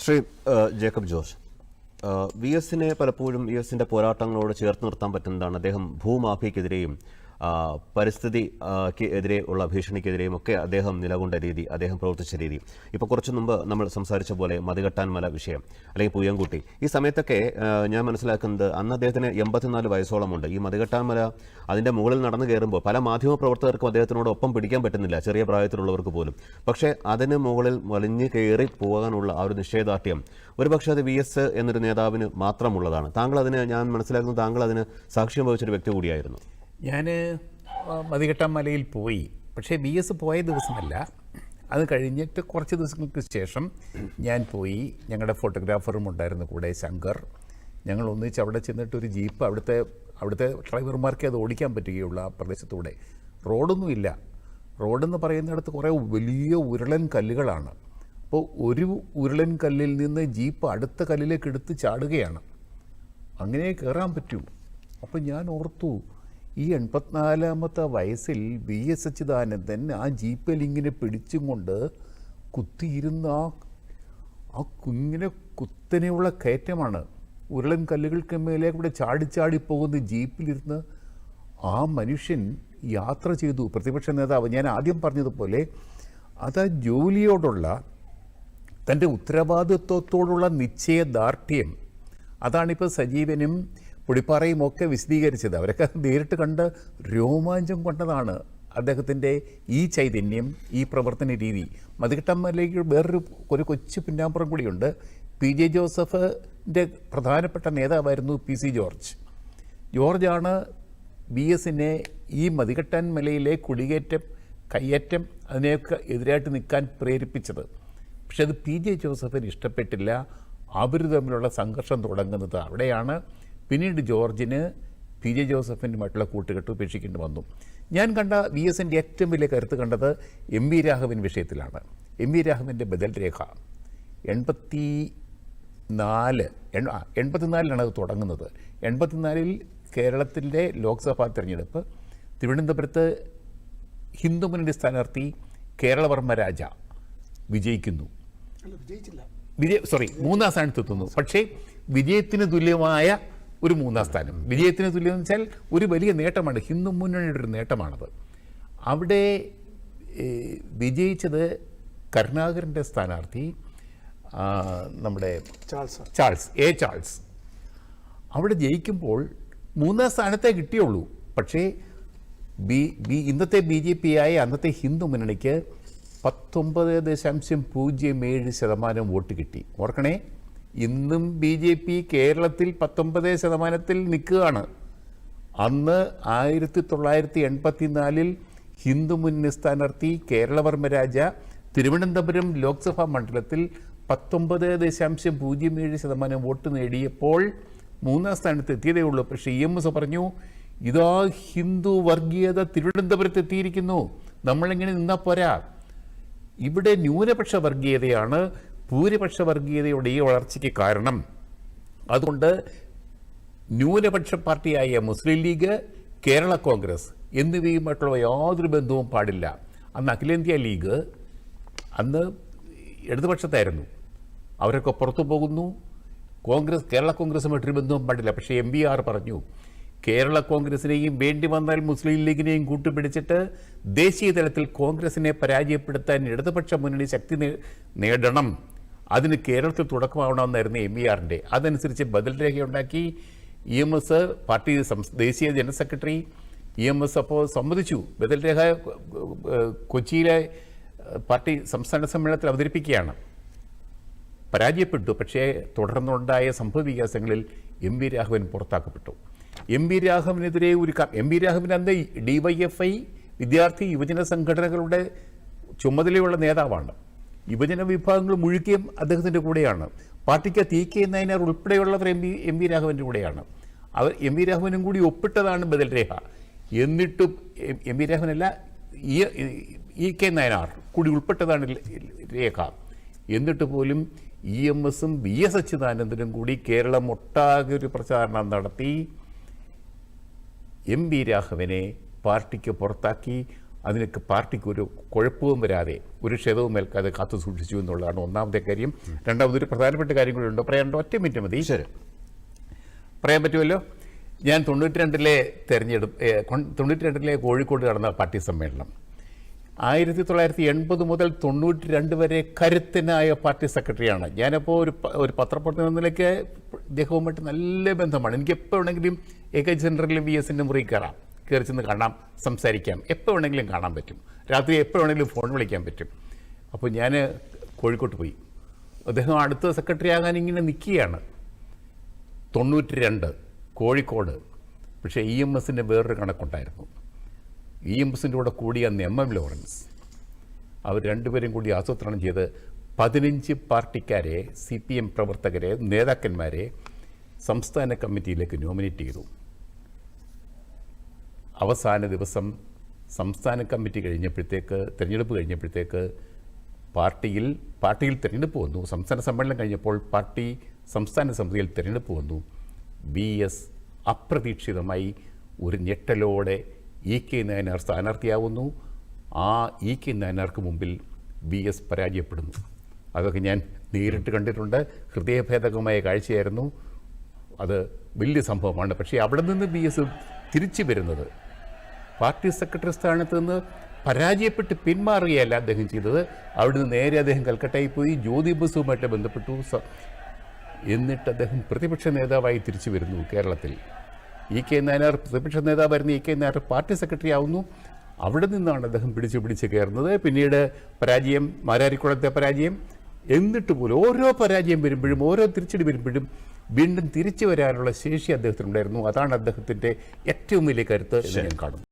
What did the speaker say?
Shri Jacob George, V എസിനെ പലപ്പോഴും V എസിന്റെ പോരാട്ടങ്ങളോട് ചേർത്ത് നിർത്താൻ പറ്റുന്നതാണ് അദ്ദേഹം ഭൂമാഫിയക്കെതിരെയും പരിസ്ഥിതി എതിരെ ഉള്ള ഭീഷണിക്കെതിരെയും ഒക്കെ അദ്ദേഹം നിലകൊണ്ട രീതി, അദ്ദേഹം പ്രവർത്തിച്ച രീതി. ഇപ്പോൾ കുറച്ചു മുമ്പ് നമ്മൾ സംസാരിച്ച പോലെ മതികെട്ടാൻ മല വിഷയം അല്ലെങ്കിൽ പൂയംകുട്ടി, ഈ സമയത്തൊക്കെ ഞാൻ മനസ്സിലാക്കുന്നത് അന്ന് അദ്ദേഹത്തിന് 84 വയസ്സോളമുണ്ട്. ഈ മതികെട്ടാൻ മല അതിൻ്റെ മുകളിൽ നടന്നു കയറുമ്പോൾ പല മാധ്യമ പ്രവർത്തകർക്കും അദ്ദേഹത്തിനോട് ഒപ്പം പിടിക്കാൻ പറ്റുന്നില്ല, ചെറിയ പ്രായത്തിലുള്ളവർക്ക് പോലും. പക്ഷേ അതിന് മുകളിൽ വലിഞ്ഞു കയറി പോകാനുള്ള ആ ഒരു നിശ്ചയദാർഢ്യം ഒരുപക്ഷെ അത് വി എസ് എന്നൊരു നേതാവിന് മാത്രമുള്ളതാണ്. ഞാൻ മനസ്സിലാക്കുന്നത് താങ്കൾ അതിന് സാക്ഷ്യം വഹിച്ചൊരു വ്യക്തി കൂടിയായിരുന്നു. ഞാൻ മതികെട്ടാൻ മലയിൽ പോയി, പക്ഷേ വി എസ് പോയ ദിവസമല്ല, അത് കഴിഞ്ഞിട്ട് കുറച്ച് ദിവസങ്ങൾക്ക് ശേഷം ഞാൻ പോയി. ഞങ്ങളുടെ ഫോട്ടോഗ്രാഫറും ഉണ്ടായിരുന്നു കൂടെ, ശങ്കർ. ഞങ്ങൾ ഒന്നിച്ച് അവിടെ ചെന്നിട്ട് ഒരു ജീപ്പ്, അവിടുത്തെ ഡ്രൈവർമാർക്ക് അത് ഓടിക്കാൻ പറ്റുകയുള്ളൂ ആ പ്രദേശത്തൂടെ. റോഡൊന്നുമില്ല. റോഡെന്ന് പറയുന്നിടത്ത് കുറേ വലിയ ഉരുളൻ കല്ലുകളാണ്. അപ്പോൾ ഒരു ഉരുളൻ കല്ലിൽ നിന്ന് ജീപ്പ് അടുത്ത കല്ലിലേക്ക് എടുത്ത് ചാടുകയാണ്. അങ്ങനെ കയറാൻ പറ്റൂ. അപ്പോൾ ഞാൻ ഓർത്തു, ഈ 84-ാമത്തെ വയസ്സിൽ വി എസ് അച്യുതാനന്ദൻ ആ ജീപ്പിൽ ഇങ്ങനെ പിടിച്ചും കൊണ്ട് കുത്തിയിരുന്ന ആ കുഞ്ഞിനെ കുത്തനെയുള്ള കയറ്റമാണ്. ഉരുളൻ കല്ലുകൾക്ക് മേലെ കൂടെ ചാടി പോകുന്ന ജീപ്പിലിരുന്ന് ആ മനുഷ്യൻ യാത്ര ചെയ്തു. പ്രതിപക്ഷ നേതാവ്, ഞാൻ ആദ്യം പറഞ്ഞതുപോലെ, അത് ആ ജോലിയോടുള്ള തൻ്റെ ഉത്തരവാദിത്വത്തോടുള്ള നിശ്ചയദാർഢ്യം, അതാണിപ്പോൾ സജീവനും പുളിപ്പാറയും ഒക്കെ വിശദീകരിച്ചത്. അവരൊക്കെ നേരിട്ട് കണ്ട് രോമാഞ്ചം കൊണ്ടതാണ് അദ്ദേഹത്തിൻ്റെ ഈ ചൈതന്യം, ഈ പ്രവർത്തന രീതി. മതികെട്ടാൻ മലയ്ക്ക് വേറൊരു കൊച്ചു പിന്നാമ്പുറം കൂടിയുണ്ട്. പി ജെ ജോസഫിൻ്റെ പ്രധാനപ്പെട്ട നേതാവായിരുന്നു പി സി ജോർജ്. ജോർജാണ് വി എസിനെ ഈ മതികെട്ടാൻ മലയിലെ കുടിയേറ്റം, കയ്യേറ്റം, അതിനെയൊക്കെ എതിരായിട്ട് നിൽക്കാൻ പ്രേരിപ്പിച്ചത്. പക്ഷെ അത് പി ജെ ജോസഫിന് ഇഷ്ടപ്പെട്ടില്ല. അവർ തമ്മിലുള്ള സംഘർഷം തുടങ്ങുന്നത് അവിടെയാണ്. പിന്നീട് ജോർജിന് പി ജെ ജോസഫിനുമായിട്ടുള്ള കൂട്ടുകെട്ട് ഉപേക്ഷിക്കേണ്ടി വന്നു. ഞാൻ കണ്ട വി എസിൻ്റെ ഏറ്റവും വലിയ കരുത്ത് കണ്ടത് എം വി രാഘവൻ വിഷയത്തിലാണ്. എം വി രാഘവൻ്റെ ബദൽ രേഖ 84-ലാണ് അത് തുടങ്ങുന്നത്. 84-ൽ കേരളത്തിൻ്റെ ലോക്സഭാ തെരഞ്ഞെടുപ്പ്. തിരുവനന്തപുരത്ത് ഹിന്ദുമുന്നണി സ്ഥാനാർത്ഥി കേരളവർമ്മ രാജ വിജയിക്കുന്നു. മൂന്നാം സ്ഥാനത്തെത്തുന്നു. പക്ഷേ വിജയത്തിന് തുല്യമായ ഒരു മൂന്നാം സ്ഥാനം. വിജയത്തിന് തുല്യമെന്ന് വെച്ചാൽ ഒരു വലിയ നേട്ടമാണ്, ഹിന്ദു മുന്നണിയുടെ ഒരു നേട്ടമാണത്. അവിടെ വിജയിച്ചത് കരുണാകരൻ്റെ സ്ഥാനാർത്ഥി നമ്മുടെ ചാൾസ്. അവിടെ ജയിക്കുമ്പോൾ മൂന്നാം സ്ഥാനത്തേ കിട്ടിയുള്ളൂ. പക്ഷേ ഇന്നത്തെ BJP ആയ അന്നത്തെ ഹിന്ദു മുന്നണിക്ക് 19.07% വോട്ട് കിട്ടി. ഓർക്കണേ, ഇന്നും BJP കേരളത്തിൽ 19% നിൽക്കുകയാണ്. അന്ന് 1984-ൽ ഹിന്ദു മുന്നണി സ്ഥാനാർത്ഥി കേരളവർമ്മ രാജ തിരുവനന്തപുരം ലോക്സഭാ മണ്ഡലത്തിൽ 19.07% വോട്ട് നേടിയപ്പോൾ മൂന്നാം സ്ഥാനത്ത് എത്തിയതേ ഉള്ളൂ. പക്ഷേ EMS പറഞ്ഞു, ഇതാ ഹിന്ദു വർഗീയത തിരുവനന്തപുരത്ത് എത്തിയിരിക്കുന്നു, നമ്മളിങ്ങനെ നിന്നാൽ പോരാ. ഇവിടെ ന്യൂനപക്ഷ വർഗീയതയാണ് ഭൂരിപക്ഷ വർഗീയതയുടെ ഈ വളർച്ചയ്ക്ക് കാരണം. അതുകൊണ്ട് ന്യൂനപക്ഷ പാർട്ടിയായ മുസ്ലിം ലീഗ്, കേരള കോൺഗ്രസ് എന്നിവയുമായിട്ടുള്ള യാതൊരു ബന്ധവും പാടില്ല. അന്ന് അഖിലേന്ത്യാ ലീഗ് അന്ന് ഇടതുപക്ഷത്തായിരുന്നു. അവരൊക്കെ പുറത്തു പോകുന്നു. കേരള കോൺഗ്രസുമായിട്ടൊരു ബന്ധവും പാടില്ല. പക്ഷേ MBR പറഞ്ഞു, കേരള കോൺഗ്രസിനെയും വേണ്ടി വന്നാൽ മുസ്ലിം ലീഗിനെയും കൂട്ടുപിടിച്ചിട്ട് ദേശീയ തലത്തിൽ കോൺഗ്രസിനെ പരാജയപ്പെടുത്താൻ ഇടതുപക്ഷ മുന്നണി ശക്തി നേടണം, അതിന് കേരളത്തിൽ തുടക്കമാവണമെന്നായിരുന്നു MBRൻ്റെ. അതനുസരിച്ച് ബദൽ രേഖയുണ്ടാക്കി. EMS പാർട്ടി ദേശീയ ജനറൽ സെക്രട്ടറി EMS അപ്പോൾ സമ്മതിച്ചു. ബദൽ രേഖ കൊച്ചിയിലെ പാർട്ടി സംസ്ഥാന സമ്മേളനത്തിൽ അവതരിപ്പിക്കുകയാണ്. പരാജയപ്പെട്ടു. പക്ഷേ തുടർന്നുണ്ടായ സംഭവ വികാസങ്ങളിൽ MV Raghavan പുറത്താക്കപ്പെട്ടു. MV രാഘവനെതിരെ MV Raghavan അന്ന് DYFI വിദ്യാർത്ഥി യുവജന സംഘടനകളുടെ ചുമതലയുള്ള നേതാവാണ്. യുവജന വിഭാഗങ്ങൾ മുഴുക്കിയും അദ്ദേഹത്തിൻ്റെ കൂടെയാണ്. പാർട്ടിക്ക് TK നായനാർ ഉൾപ്പെടെയുള്ളവർ MV രാഘവൻ്റെ കൂടെയാണ്. MV രാഘവനും കൂടി ഒപ്പിട്ടതാണ് ബദൽ രേഖ. എന്നിട്ടും MV രാഘവനല്ല, EK നായനാർ കൂടി ഉൾപ്പെട്ടതാണ് രേഖ. എന്നിട്ട് പോലും EMSും VS അച്യുതാനന്ദനും കൂടി കേരളം ഒട്ടാകെ ഒരു പ്രചാരണം നടത്തി MV രാഘവനെ പാർട്ടിക്ക് പുറത്താക്കി. അതിനൊക്കെ പാർട്ടിക്ക് ഒരു കുഴപ്പവും വരാതെ ഒരു ക്ഷതവും ഏൽക്കാതെ കാത്തു സൂക്ഷിച്ചു എന്നുള്ളതാണ് ഒന്നാമത്തെ കാര്യം. രണ്ടാമതൊരു പ്രധാനപ്പെട്ട കാര്യം കൂടി ഉണ്ട്, പറയാനുണ്ട്, ഒറ്റ മിനിറ്റ് മതി. ശരി, പറയാൻ പറ്റുമല്ലോ. ഞാൻ 92-ലെ കോഴിക്കോട് നടന്ന പാർട്ടി സമ്മേളനം 1980 മുതൽ 92 വരെ കരുത്തനായ പാർട്ടി സെക്രട്ടറിയാണ്. ഞാനപ്പോൾ ഒരു പത്രപ്രവർത്തന നിലയ്ക്ക് ഇദ്ദേഹവുമായിട്ട് നല്ല ബന്ധമാണ്. എനിക്ക് എപ്പോൾ വേണമെങ്കിലും AK ജനറലിലും VSന്റെ മുറി കയറി ചെന്ന് കാണാം, സംസാരിക്കാം, എപ്പോൾ വേണമെങ്കിലും കാണാൻ പറ്റും, രാത്രി എപ്പോൾ വേണമെങ്കിലും ഫോൺ വിളിക്കാൻ പറ്റും. അപ്പോൾ ഞാൻ കോഴിക്കോട്ട് പോയി. അദ്ദേഹം അടുത്ത സെക്രട്ടറി ആകാൻ ഇങ്ങനെ നിൽക്കുകയാണ്. 92 കോഴിക്കോട്. പക്ഷേ EMSന്റെ വേറൊരു കണക്കുണ്ടായിരുന്നു. EMSന്റെ കൂടെ കൂടിയ MM ലോറൻസ്, അവർ രണ്ടുപേരും കൂടി ആസൂത്രണം ചെയ്ത് 15 പാർട്ടിക്കാരെ, CPM പ്രവർത്തകരെ, നേതാക്കന്മാരെ സംസ്ഥാന കമ്മിറ്റിയിലേക്ക് നോമിനേറ്റ് ചെയ്തു. അവസാന ദിവസം സംസ്ഥാന കമ്മിറ്റി തിരഞ്ഞെടുപ്പ് കഴിഞ്ഞപ്പോഴത്തേക്ക് പാർട്ടിയിൽ തിരഞ്ഞെടുപ്പ് വന്നു. സംസ്ഥാന സമ്മേളനം കഴിഞ്ഞപ്പോൾ സംസ്ഥാന സമിതിയിൽ തിരഞ്ഞെടുപ്പ് വന്നു. BS അപ്രതീക്ഷിതമായി ഒരു ഞെട്ടലോടെ EK നായനാർ സ്ഥാനാർത്ഥിയാവുന്നു. ആ EK നായനാർക്ക് മുമ്പിൽ BS പരാജയപ്പെടുന്നു. അതൊക്കെ ഞാൻ നേരിട്ട് കണ്ടിട്ടുണ്ട്. ഹൃദയഭേദകമായ കാഴ്ചയായിരുന്നു. അത് വലിയ സംഭവമാണ്. പക്ഷേ അവിടെ നിന്ന് BS തിരിച്ചു വരുന്നത്, പാർട്ടി സെക്രട്ടറി സ്ഥാനത്ത് നിന്ന് പരാജയപ്പെട്ട് പിന്മാറുകയല്ല അദ്ദേഹം ചെയ്തത്. അവിടുന്ന് നേരെ അദ്ദേഹം കൽക്കട്ടയിൽ പോയി ജ്യോതി ബസുവുമായിട്ട് ബന്ധപ്പെട്ടു. എന്നിട്ട് അദ്ദേഹം പ്രതിപക്ഷ നേതാവായി തിരിച്ചു വരുന്നു കേരളത്തിൽ. EK നായനാർ പ്രതിപക്ഷ നേതാവായിരുന്നു. EK നായനാർ പാർട്ടി സെക്രട്ടറി ആവുന്നു. അവിടെ നിന്നാണ് അദ്ദേഹം പിടിച്ച് കയറുന്നത്. പിന്നീട് പരാജയം, മാരാരിക്കുളത്തെ പരാജയം. എന്നിട്ട് പോലും ഓരോ പരാജയം വരുമ്പോഴും, ഓരോ തിരിച്ചടി വരുമ്പോഴും വീണ്ടും തിരിച്ചു വരാനുള്ള ശേഷി അദ്ദേഹത്തിനുണ്ടായിരുന്നു. അതാണ് അദ്ദേഹത്തിൻ്റെ ഏറ്റവും വലിയ കരുത്ത് എന്ന് ഞാൻ കാണുന്നു.